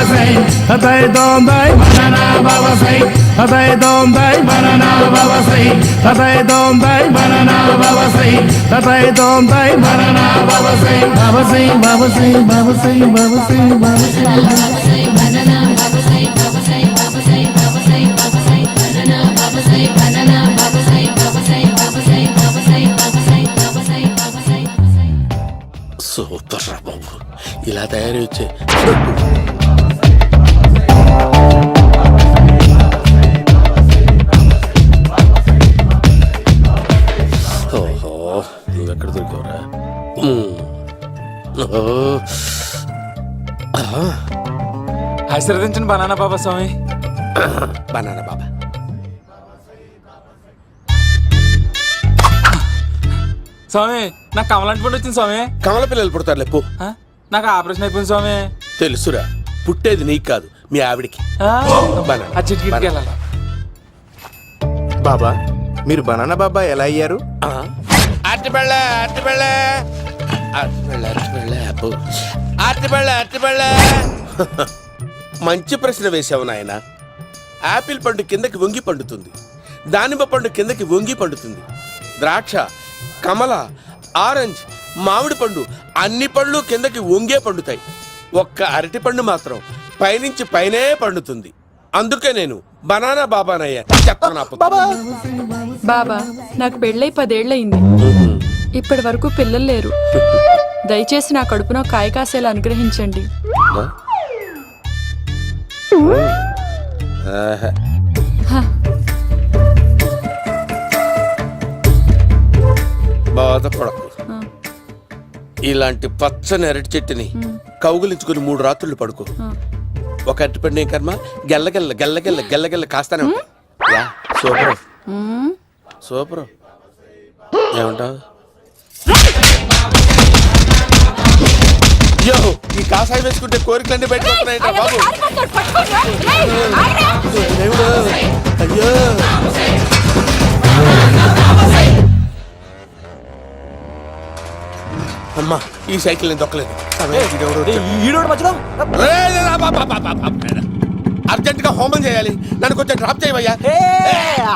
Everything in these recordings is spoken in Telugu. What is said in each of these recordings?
babasai, tatai dondai banana babasai, tatai dondai banana babasai, tatai dondai banana babasai, tatai dondai banana babasai, babasai, babasai, babasai, babasai, babasai, banana babasai, babasai, babasai, babasai, babasai, banana babasai, banana babasai, babasai, babasai, babasai, babasai, babasai, babasai. Super రా బాబు, ఇలా తయారు వచ్చే ఓహో, నువ్వెక్కడ దొరికావురా? ఆశీర్వదించండి బనానా బాబా స్వామి. బనానా బాబా స్వామి, నాకు కమలాంటి పండు వచ్చింది స్వామి. కమల పిల్లలు పుడతారు లేపు. నాకు ఆపరేషన్ అయిపోయింది స్వామి. తెలుసురా, పుట్టేది నీకు కాదు మీ ఆవిడికి. ఆ చిటికి వెళ్ళాలి. బాబా, మీరు బనానా బాబా ఎలా అయ్యారు? మంచి ప్రశ్న వేసావు నాయన. ఆపిల్ పండు కిందకి వంగి పండుతుంది, దానిమ్మ పండు కిందకి వంగి పండుతుంది, ద్రాక్ష, కమల, ఆరెంజ్, మామిడి పండు అన్ని పండ్లు కిందకి వంగే పండుతాయి. ఒక్క అరటి పండు మాత్రం పైనుంచి పైనే పండుతుంది. అందుకే నేను బనానా బాబానయ్యా. బాబా, నాకు పెళ్ళై 10 ఏళ్ళయింది. ఇప్పటి వరకు పిల్లలు లేరు. దయచేసి నా కడుపున కాయ కాసేలా అనుగ్రహించండి. బాధపడకు. ఇలాంటి పచ్చని అరటి చెట్టుని కౌగులించుకుని 3 రాత్రులు పడుకో. ఒక అరటి పండు ఏం కర్మ, గెల్లగెల్ల గెల్లగెల్ల గెల్లగెల్ల కాస్తానే ఉంటాయి. Super super. ఏమంటావు? అయ్యో, ఈ కాసాయి వేసుకుంటే కోరికలన్నీ బయటకు వస్తున్నాయంట బాబు. దేవుడు, అయ్యో. అమ్మా, ఈ సైకిల్ నేను దొక్కలేదు. అర్జెంట్ గా హోమం చేయాలి, నన్ను కొంచెం డ్రాప్ చేయవయ్యా.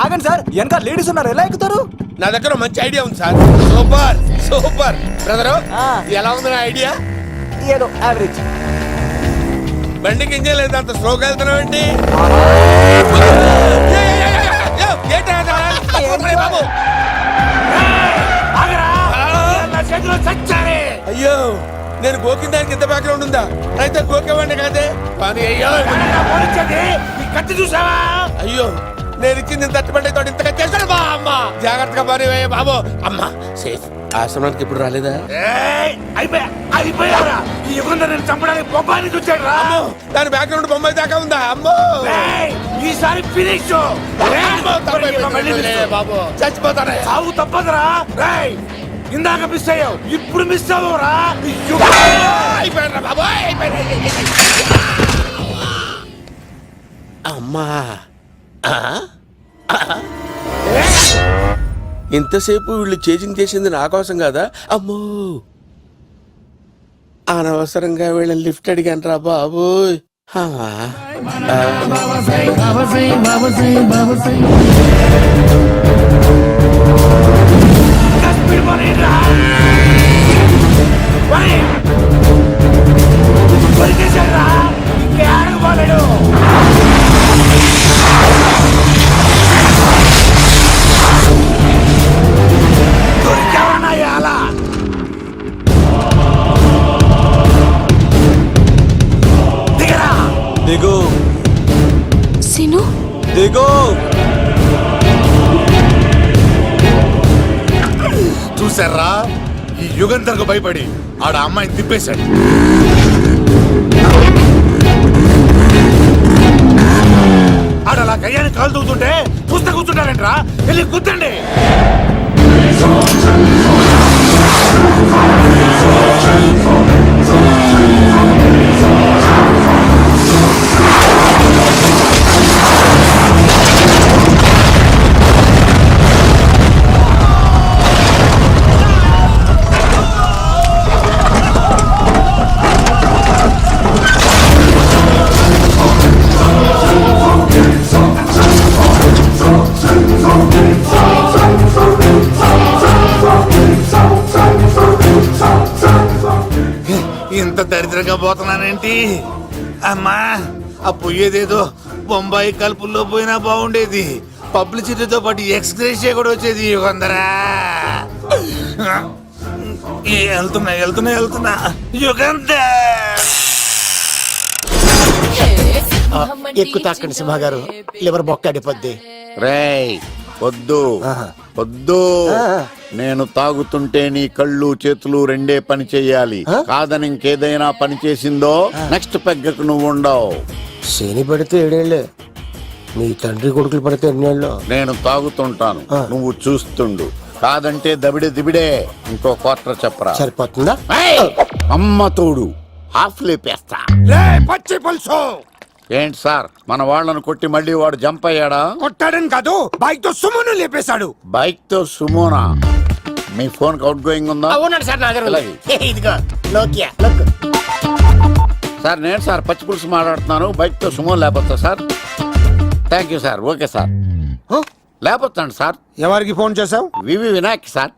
ఆగండి సార్, వెనక లేడీస్ ఉన్నారు, ఎలా ఎక్కుతారు? నా దగ్గర మంచి ఐడియా ఉంది సార్. Super super. బ్రదరు, ఎలా ఉంది నా ఐడియా? ఏదో యావరేజ్. బండికి ఇంజన్ లేదు, అంత స్లోగా వెళ్తున్నావు ఏంటి? బాబు అయ్యో, నేను గోకిన దానికి ఇంత బ్యాక్గ్రౌండ్ ఉందా? అయితే గోకేవాడిని కాదే. కానీ అయ్యో, కత్తి చూసావా? అయ్యో, నేను ఇచ్చింది తట్టుబడి తోటి ఇంతగా చేశాడు బా. అమ్మ, జాగ్రత్తగా పని బాబు. అమ్మ సేఫ్. ఆశ్రమానికి ఇప్పుడు రాలేదా? అయిపోయారా? ఈ యుగంలో నేను చంపడానికి బొమ్మాయిని చూచాడు రా. దాని బ్యాక్గ్రౌండ్ బొమ్మాయి దాకా ఉందా? అమ్మో, ఈసారి ఫినిష్. బాబు చచ్చిపోతారా? సాగు తప్పదురా. ఇందాక మిస్ అయ్యావు, ఇప్పుడు మిస్ అవ్వరా? అమ్మా, ఇంతసేపు వీళ్ళు చేజింగ్ చేసింది నా కోసం కాదా? అమ్మో, అనవసరంగా వీళ్ళని లిఫ్ట్ అడిగాను రా బాబు. దిగు సిను, దిగు. చూసారా, ఈ యుగంధర్కు భయపడి ఆడ అమ్మాయిని తిప్పేశాడు. ఆడలా కయ్యాన్ని కాలు దూకుతుంటే చూస్తే కూర్చుంటారంట్రా. వెళ్ళి కూర్చోండి. దరిద్రంగా పోతున్నానేంటి? అమ్మా, ఆ పోయేదేదో బొంబాయి కలుపుల్లో పోయినా బాగుండేది. పబ్లిసిటీతో పాటు ఎక్స్గ్రేషియా కూడా వచ్చేది. యుగంధరా, వెళ్తున్నా యుగంధర్. ఎక్కువ తాకండి సింహ గారు, లివర్ బొక్క అడిపోద్ది. రేయ్ వద్దు వద్దు, నేను తాగుతుంటే నీ కళ్ళు చేతులు రెండే పని చెయ్యాలి. కాదని ఇంకేదైనా పని చేసిందో నెక్స్ట్ పెగ్గకు నువ్వు ఉండవు. శని పడితే 7 ఏళ్ళే, మీ తండ్రి కొడుకులు పడితే 2 ఏళ్ళు. నేను తాగుతుంటాను, నువ్వు చూస్తుండు. కాదంటే దబిడే దిబిడే. ఇంకో క్వార్టర్ చెప్పరా. సరిపోతుందా? ఏయ్! అమ్మ తోడు హాఫ్ లేపేస్తా. పచ్చి పులుసు ఏంటి సార్, మన వాళ్ళను కొట్టి మళ్ళీ వాడు జంప్ అయ్యాడా? కొట్టాడని కాదు, బైక్ తో సుమ్మును లేపేశాడు. బైక్ తో సుమోనా? మీ ఫోన్ అవుట్ గోయింగ్ ఉందా? అవునండి సార్, నా దగ్గర ఉంది. అలాగే. ఇదిగో నోకియా లక్. సార్ నేను సార్ పచ్చి పులుసు మాట్లాడుతున్నాను. బైక్ తో సుమో లేకపోతా sir? Thank you sir. Okay sir, లేకపోతాను సార్. ఎవరికి ఫోన్ చేసావు? వివి వినాయక్ సార్.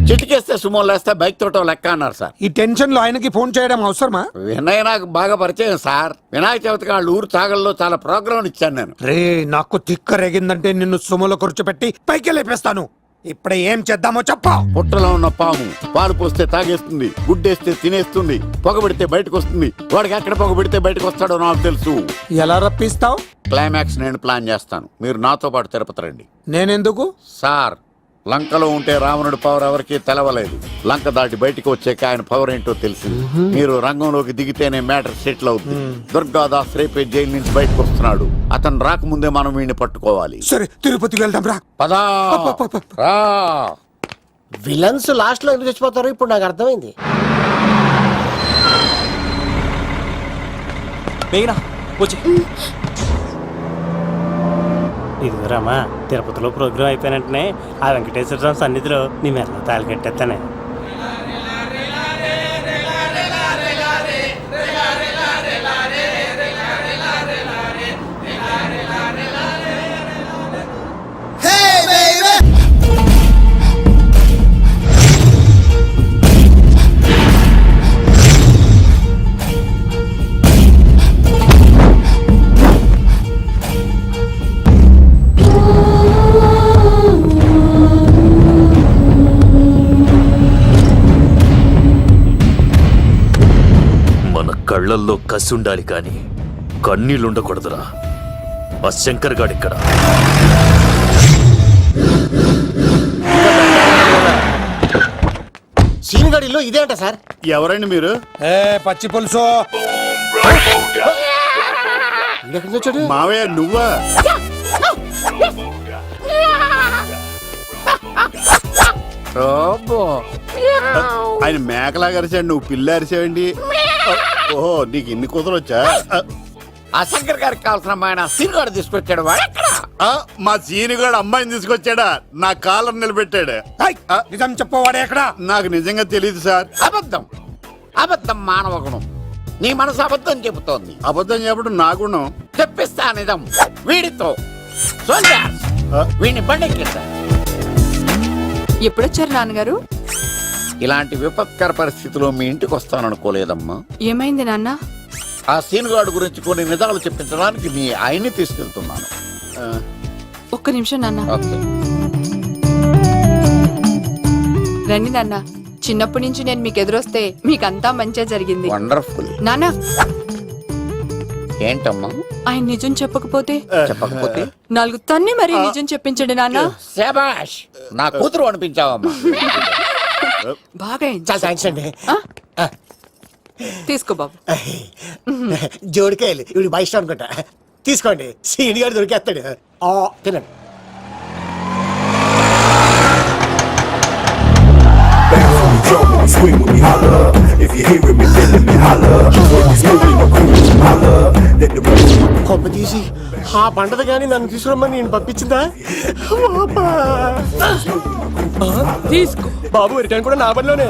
చిటికేస్తే సుమో లేస్తే బైక్ తోటో లెక్క అన్నారు సార్. ఈ టెన్షన్ లో ఆయనకి ఫోన్ చేయడం అవసరమా? వినయ్ నాకు బాగా పరిచయం సార్. వినాయక చవితికి వాళ్ళ ఊరు చాగల్లో చాలా ప్రోగ్రాం ఇచ్చాను నేను. రే, నాకు తిక్క రేగిందంటే నిన్ను సుమలో కూర్చోపెట్టి పైకి లేపేస్తాను. ఇప్పుడే ఏం చేద్దామో చెప్పా. పుట్టలో ఉన్న పాము పాలు పోస్తే తాగేస్తుంది, గుడ్డేస్తే తినేస్తుంది, పొగబెడితే బయటకు వస్తుంది. వాడికి ఎక్కడ పొగబెడితే బయటకు వస్తాడో నాకు తెలుసు. ఎలా రప్పిస్తావు? క్లైమాక్స్ నేను ప్లాన్ చేస్తాను, మీరు నాతో పాటు తిరుపతి రండి. నేనెందుకు? సార్, లంకలో ఉంటే రావణుడి పవర్ ఎవరికి తెలవలేదు. లంక దాటి బయటకు వచ్చాక ఆయన పవర్ ఏంటో తెలిసింది. మీరు రంగంలోకి దిగితేనే మ్యాటర్ సెటిల్ అవుతుంది. దుర్గాదాస్ రేపే జైలు నుంచి బయటకు వస్తున్నాడు. అతను రాకముందే మనం వీడిని పట్టుకోవాలి. సరే, తిరుపతికి వెళ్దాం రా. పదా రా. విలన్స్ లాస్ట్ లో ఎందుకు చచ్చిపోతారో ఇప్పుడు నాకు అర్థమైంది. ఇదిగోరామా, తిరుపతిలో ప్రోగ్రాం అయిపోయినట్టునే ఆ వెంకటేశ్వర స్వామి సన్నిధిలో నీ మెల్ల తాళి కట్టేస్తానే. కళ్ళల్లో కసి ఉండాలి కానీ కన్నీళ్ళుండకూడదురా. ఆ శంకర్ గాడిక్కడ. సీన్ గడిలో ఇదే అంట సార్. ఎవరండి మీరు? పచ్చి పులుసు. ఎక్కడి నుంచి వచ్చాడు? మావయ్య నువ్వా? ఆయన మేకలా అరిచాడు, నువ్వు పిల్ల అరిచావండి. ఓహో, నీకు ఇన్ని కూతురొచ్చా? ఆ శంకర్ గారికి కావాల్సిన అమ్మాయి సీనుగాడు తీసుకొచ్చాడు. మా సీనుగాడు అమ్మాయిని తీసుకొచ్చాడా? నా కాలర్ నిలబెట్టాడు. నిజం చెప్పవాడే ఎక్కడ? నాకు నిజంగా తెలియదు సార్. అబద్ధం, అబద్ధం మానవ గుణం. నీ మనసు అబద్ధం చెబుతోంది. అబద్ధం చెప్పడం నా గుణం. తెప్పిస్తా నిజం వీడితో. వీడిని బండెక్కిస్తా. ఎప్పుడొచ్చారు నాన్నగారు? ఇలాంటి విపత్కర పరిస్థితిలో మీ ఇంటికి వస్తాననుకోలేదమ్మా. ఏమైంది నాన్న? ఆ సీనుగాడు గురించి కొన్ని నిజాలు చెప్పించడానికి మీ ఆయన్ని తీసుకెళ్తున్నాను. ఒక్క నిమిషం నాన్న. ఓకే. రండి నాన్న. చిన్నప్పటి నుంచి నేను మీకు ఎదురొస్తే మీకంతా మంచిగా జరిగింది. వండర్ఫుల్. నాన్న, ఏంటమ్మా? ఆయన నిజం చెప్పకపోతే చెప్పకపోతే 4 తన్ని మరీ నిజం చెప్పించండి నాన్న. శభాష్, నా కూతురు అనిపించావమ్మా. బాగా చాలా థ్యాంక్స్ అండి. తీసుకో బాబు. జోడికాయలు ఇవి బాగా ఇష్టం అనుకుంటా. తీసుకోండి, సీని గారు దొరికేస్తాడు. తినండి. కొమ్మ తీసి ఆ పంటది కానీ నన్ను తీసుకురమ్మని నేను పంపించిందా? తీసుకో బాబు, రిటర్న్ కూడా నా పనిలోనే.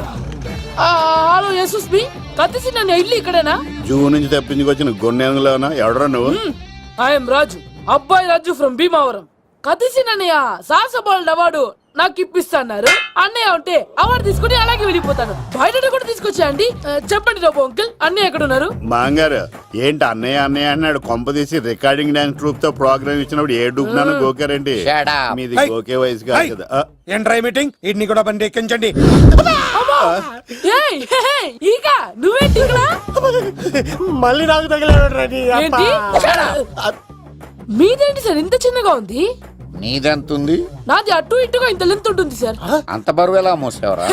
హలో యశస్వి, కత్తిసి నన్ను ఇల్లు ఇక్కడేనా? జూ నుంచి తప్పించుకొచ్చిన గొన్నెలోనా? ఎవడరా నువ్వు? ఐఎమ్ రాజు, అబ్బాయి రాజు ఫ్రమ్ భీమావరం. కత్తిసి నన్నయ్య సాహస బాలుడు అవార్డు నాకు ఇప్పిస్తాన్నారు. అన్నయ్య ఉంటే అవార్డు తీసుకుని అలాగే వెళ్ళిపోతాను. బయట కూడా తీసుకొచ్చా అండి. చెప్పండి రాబు అంకుల్, అన్నయ్య ఎక్కడ ఉన్నారు? మాంగారు ఏంటి అన్నయ్య అన్నయ్య అన్నాడు కొంపదీసి రికార్డింగ్ డాన్స్ ట్రూప్ తో ప్రోగ్రామ్ ఇచ్చినప్పుడు ఏ డూబ్నాను గోకారండి. మీది గోకే వయసు కాదు కదా. ఏంట్రై మీటింగ్ ఇడ్ని కూడా బండి ఎక్కించండి. ఏయ్, హే, హే, ఈక నువ్వేంటి ఇక్కడ? మళ్ళీ నాకు తగిలాడు ఏంటి? మీదేంటి సార్ ఇంత చిన్నగా ఉంది? నీదెంతుంది? నాది అటు ఇటుగా ఇంత లెంత్ ఉంటుంది సార్. అంత బరువు ఎలా మోసేవరా?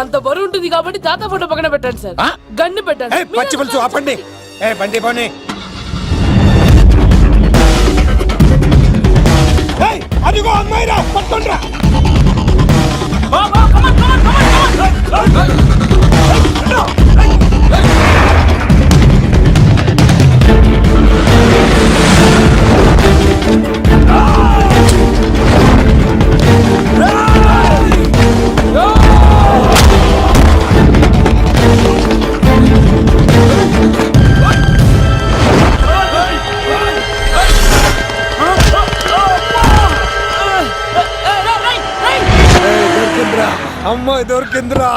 అంత బరువు ఉంటుంది కాబట్టి తాత ఫోటో పక్కన పెట్టండి సార్. గన్ను పెట్టండి. పచ్చి పులుసు ఆపండి. ఏ బండి పోనీ. అదిగో అమ్మాయిరా, పట్టుకోండిరా. అమ్మాయి దొరికిందిరా.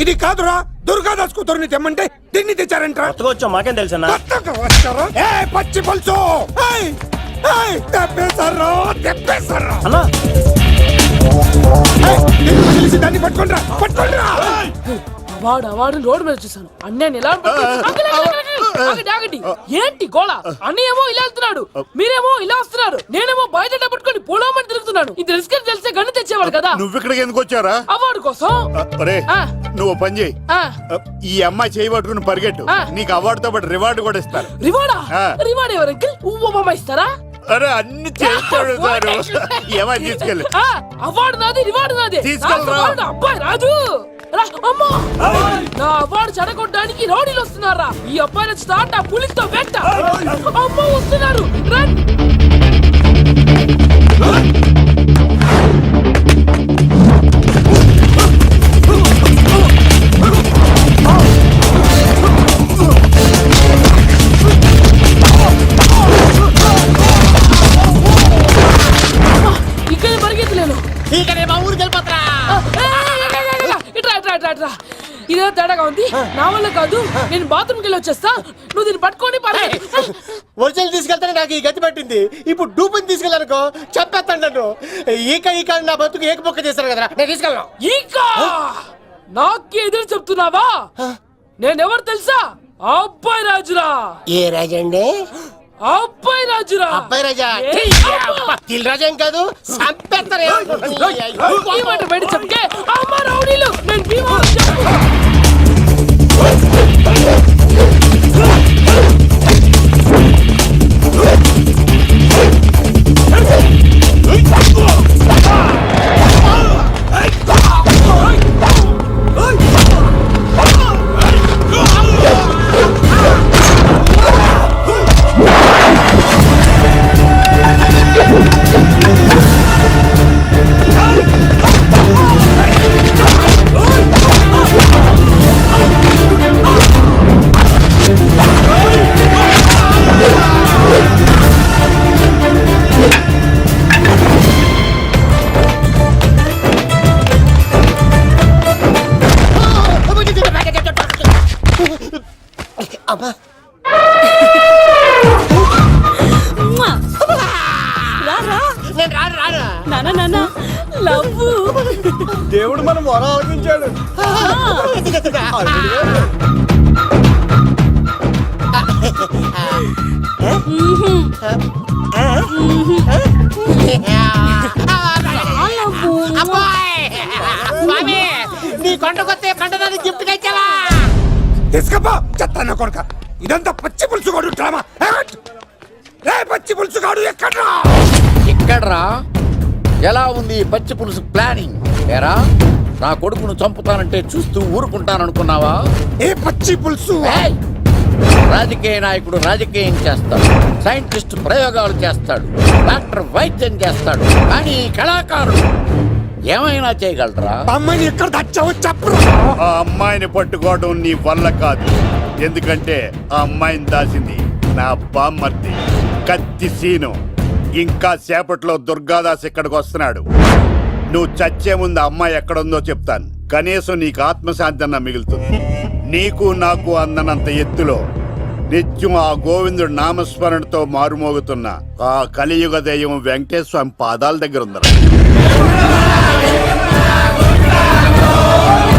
ఇది కాదురా, దుర్గాదాస్ కూతురుని తెమ్మంటే దీన్ని తెచ్చారంట్రా. వచ్చా మాకేం తెలుసన్నా? ఏ పచ్చి పులుసు తెప్పేశారు అన్నా దాన్ని పట్టుకోండిరా, పట్టుకోండిరా. వాడు రోడ్డు మీద చూసాను. అన్నయ్య ఎలా ఆగండి. ఏంటి గోళ? అన్నయ్యేమో ఇలా వెళ్తున్నాడు, మీరేమో ఇలా వస్తున్నారు, నేనేమో బయట పట్టుకొని పొలమని తిరుగుతున్నాను. ఇది రిస్క్ అని తెలిస్తే గన్ను తెచ్చేవాడు కదా. నువ్వు ఇక్కడికి ఎందుకు వచ్చారా? అవార్డు కోసం. ఒరే ఆ. నువ్వు పని చేయి, ఆ, ఈ అమ్మాయి చేయి పట్టుకుని పరిగెట్టు. ఆ. నీకు అవార్డుతో పాటు రివార్డు కూడా ఇస్తారు. రివార్డా? ఆ. రివార్డ్ ఎవరు అంకిల్? ఉవ్వమ్మ ఇస్తారా? అరే అన్ని చేస్తాడు సారు. ఏమని తీసుకెళ్ళి ఆ, అవార్డు నాది, రివార్డు నాది. తీసుకెళ్ళరా. నాకు అవార్డు. అబ్బాయి రాజు రా, అమ్మో. నా అవార్డు చెడగొట్టడానికి రౌడీలు వస్తున్నారా? ఈ అబ్బాయి స్టార్ట్ ఆ పులితో వెంట. అమ్మో వస్తున్నారు, రన్. ఇక్కడ పరిగెత్తలేను. ఇట్రా. ఇదే తేడాగా ఉంది. నా వల్ల కాదు, నేను బాత్రూమ్కి వెళ్ళి వచ్చేస్తా. నువ్వు దీన్ని పట్టుకొని ఒరిజినల్ తీసుకెళ్తానే నాకు ఈ గతి పట్టింది. ఇప్పుడు డూపుని తీసుకెళ్ళానుకో చెప్పేస్తాను నన్ను. ఈక నా బతుకు ఏకపొక్క చేశారు కదా, నేను తీసుకెళ్ళను. ఇంకా నాకే ఎదురు చెప్తున్నావా? నేనెవరు తెలుసా? అబ్బాయి రాజురా. ఏ రాజండి? అబ్బాయి రాజురా. అబ్బాయి రాజా దిల్ రాజా ఏం కాదు, సంపేస్తారు. ఈ మాట బయట చెప్తే అమ్మ రౌడీలు, నేను భీమా చెప్పు. దేవుడు మనం వరం ఆలోచించాడు. నీ కొండకొస్తే కొండదాన్ని గిఫ్ట్ ఇచ్చావా? తీసుకపో చెత్త కొడుక. ఇదంతా పచ్చి పులుసుగాడు డ్రామా. పచ్చి పులుసుగాడు ఎక్కడ్రా? ఇక్కడ్రా. ఎలా ఉంది పచ్చి పులుసు ప్లానింగ్? ఏరా నా కొడుకును చంపుతానంటే చూస్తూ ఊరుకుంటాననుకున్నావా? ఏ పచ్చి పులుసు? రాజకీయ నాయకుడు రాజకీయం చేస్తాడు, సైంటిస్ట్ ప్రయోగాలు చేస్తాడు, డాక్టర్ వైద్యం చేస్తాడు, కానీ కళాకారుడు ఏమైనా చేయగలరా? అమ్మాయిని ఎక్కడ దాచావో చెప్పు. ఆ అమ్మాయిని పట్టుకోవడం నీ వల్ల కాదు. ఎందుకంటే ఆ అమ్మాయిని దాసింది నా బామ్మర్ది కత్తి సీను. ఇంకా సేపట్లో దుర్గాదాస్ ఇక్కడికి వస్తున్నాడు. నువ్వు చచ్చే ముందు అమ్మాయి ఎక్కడుందో చెప్తాను. కనీసం నీకు ఆత్మశాంతి అన్న మిగులుతుంది. నీకు నాకు అందనంత ఎత్తులో నిత్యం ఆ గోవిందుడు నామస్మరణతో మారుమోగుతున్న ఆ కలియుగ దైవం వెంకటేశ్వర స్వామి పాదాల దగ్గర ఉందరా.